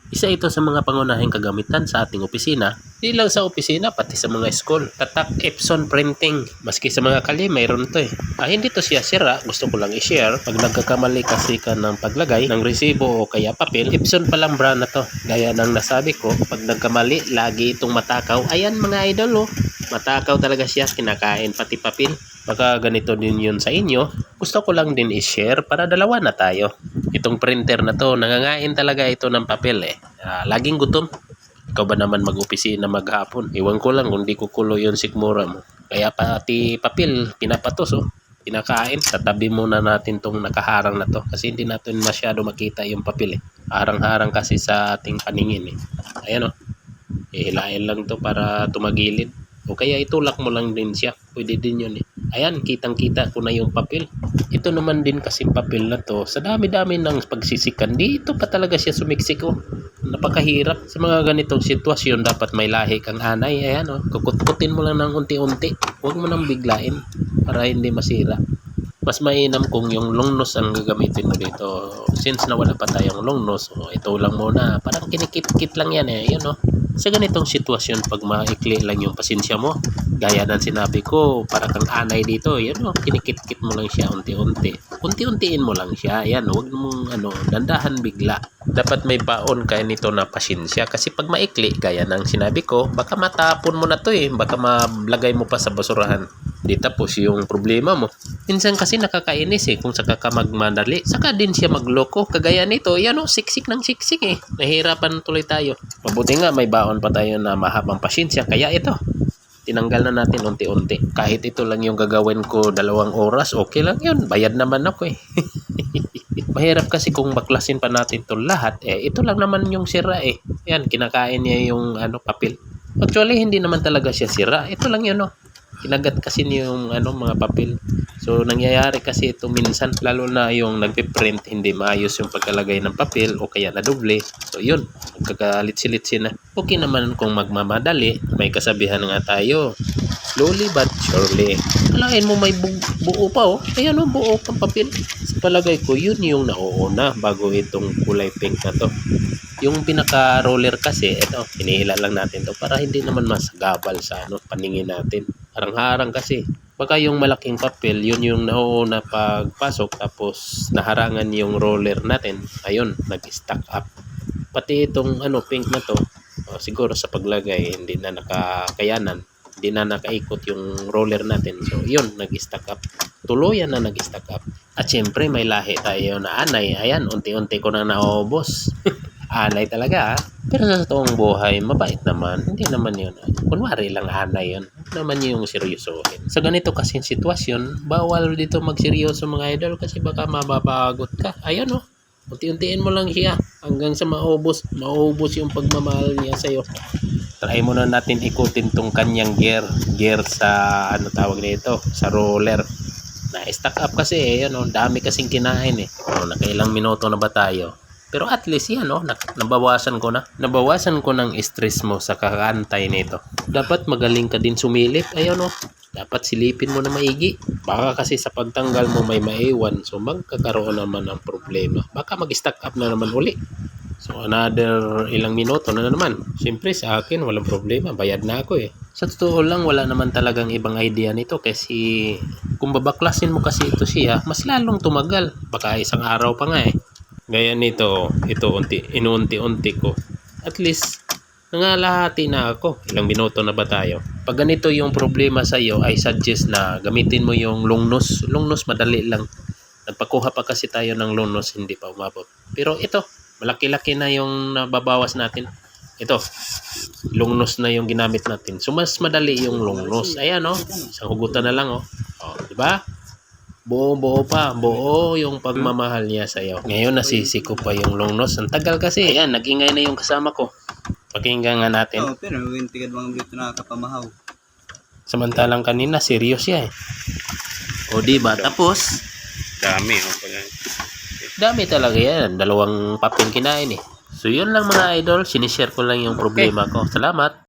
Isa ito sa mga pangunahing kagamitan sa ating opisina, di lang sa opisina pati sa mga school. Tatak Epson printing, maski sa mga kalye mayroon to eh. Hindi to siya sira, gusto ko lang i-share. Pag nagkakamali kasi ka ng paglagay ng resibo o kaya papel, Epson palang brand na to. Gaya ng nasabi ko, pag nagkamali, lagi itong matakaw. Ayan mga idol oh, matakaw talaga siya, kinakain pati papel. Baka ganito din yun sa inyo. Gusto ko lang din i-share para dalawa na tayo. Itong printer na to, nangangain talaga ito ng papel eh. Laging gutom. Ikaw ba naman mag-opisina maghapon? Iwan ko lang kung di kukulo yung sikmura mo. Kaya pati papel, pinapatos oh. Pinakain, tatabi muna natin tong nakaharang na to. Kasi hindi natin masyado makita yung papel eh. Harang-harang kasi sa ating paningin eh. Ayan oh. Ihilain lang to para tumagilid. O kaya itulak mo lang din siya. Pwede din yun eh. Ayan, kitang-kita ko na yung papel. Ito naman din kasi papel na to, sa dami-dami ng pagsisikan, dito pa talaga siya sumiksik oh. Napakahirap. Sa mga ganitong sitwasyon, dapat may lahi kang anay. Ayan oh, kukut-kutin mo lang ng unti-unti. Huwag mo nang biglain para hindi masira. Mas mainam kung yung long nose ang gagamitin mo dito. Since nawala pa tayong long nose, ito lang muna. Parang kinikit-kit lang yan eh. Yun oh. Sa ganitong sitwasyon, pag maikli lang yung pasensya mo, gaya ng sinabi ko, para kang anay dito, yan o, kinikit-kit mo lang siya unti-unti. Unti-untiin mo lang siya, yan, huwag mong dandahan bigla. Dapat may baon kayo nito na pasensya, kasi pag maikli, gaya ng sinabi ko, baka matapon mo na to eh, baka malagay mo pa sa basurahan. Di tapos yung problema mo. Minsan kasi nakakainis eh, kung saka ka magmadali, saka din siya magloko. Kagaya nito, yan o, siksik ng siksik eh. Nahihirapan tuloy tayo. Mabuti nga, may baon pa tayo na mahabang pasensya, kaya ito. Tinanggal na natin unti-unti. Kahit ito lang yung gagawin ko 2 oras, okay lang yun. Bayad naman ako eh. Mahirap kasi kung baklasin pa natin to lahat, ito lang naman yung sira eh. Yan, kinakain niya yung papel. Actually, hindi naman talaga siya sira. Ito lang yun oh. Kinagat kasi niya yung mga papel. So, nangyayari kasi ito minsan, lalo na yung nagpiprint, hindi maayos yung pagkalagay ng papel o kaya na doble. So, yun. Magkakalitsi-litsi na. Okay naman kung magmamadali. May kasabihan nga tayo. Slowly but surely. Alain mo may buo pa oh. Ayan oh, buo pang papel. Sa palagay ko, yun yung nauuna bago itong kulay pink na to. Yung pinaka-roller kasi, ito, hinihila lang natin to para hindi naman masagabal sa paningin natin. Harang-harang kasi. Baka yung malaking papel, yun yung nauuna pagpasok tapos naharangan yung roller natin. Ayun, nag-stack up. Pati itong pink na to, siguro sa paglagay hindi na nakakayanan, hindi na nakaikot yung roller natin. So yun, nag-stack up. Tuluyan na nag-stack up. At syempre may lahi tayo na anay. Ayan, unti-unti ko na naubos. Anay talaga pero sa toong buhay mabait naman, hindi naman yun kunwari lang anay yun, naman yung seryosohin. Sa ganito kasing sitwasyon, bawal dito magseryoso mga idol kasi baka mababagot ka. Ayun oh, unti-untiin mo lang siya hanggang sa maubos yung pagmamahal niya sa'yo. Try muna natin ikutin tong kanyang gear sa tawag nito, sa roller na stack up kasi yun oh, dami kasing kinain eh. Nakailang minuto na ba tayo? Pero at least yan nabawasan ko ng stress mo sa kakaantay nito. Dapat magaling ka din sumilip. Ayun dapat silipin mo na maigi. Baka kasi sa pagtanggal mo may maiwan. So magkakaroon naman ng problema. Baka mag-stack up na naman uli. So another ilang minuto na naman. Siyempre sa akin walang problema. Bayad na ako eh. Sa totoo lang wala naman talagang ibang idea nito. Kasi kung babaklasin mo kasi ito siya, mas lalong tumagal. Baka isang araw pa nga eh. Gaya nito, ito inuunti-unti ko. At least, nangalahati na ako. Ilang minuto na ba tayo? Pag ganito yung problema sa iyo, I suggest na gamitin mo yung long nose. Long nose, madali lang. Nagpakuha pa kasi tayo ng long nose, hindi pa umabot. Pero ito, malaki-laki na yung nababawas natin. Ito, long nose na yung ginamit natin. So, mas madali yung long nose. Ayan isang hugutan na lang diba? Buo pa. Buo yung pagmamahal niya sa'yo. Ngayon nasisi ko pa yung long nose. Ang tagal kasi. Ayan, nag-ingay na yung kasama ko. Pakinggan nga natin. Pero wintigad mga dito nakakapamahaw. Samantalang kanina, serious siya eh. O diba? Tapos, Dami dami talaga yan. 2 papel kinain eh. So yun lang mga idol. Sinishare ko lang yung problema ko. Salamat.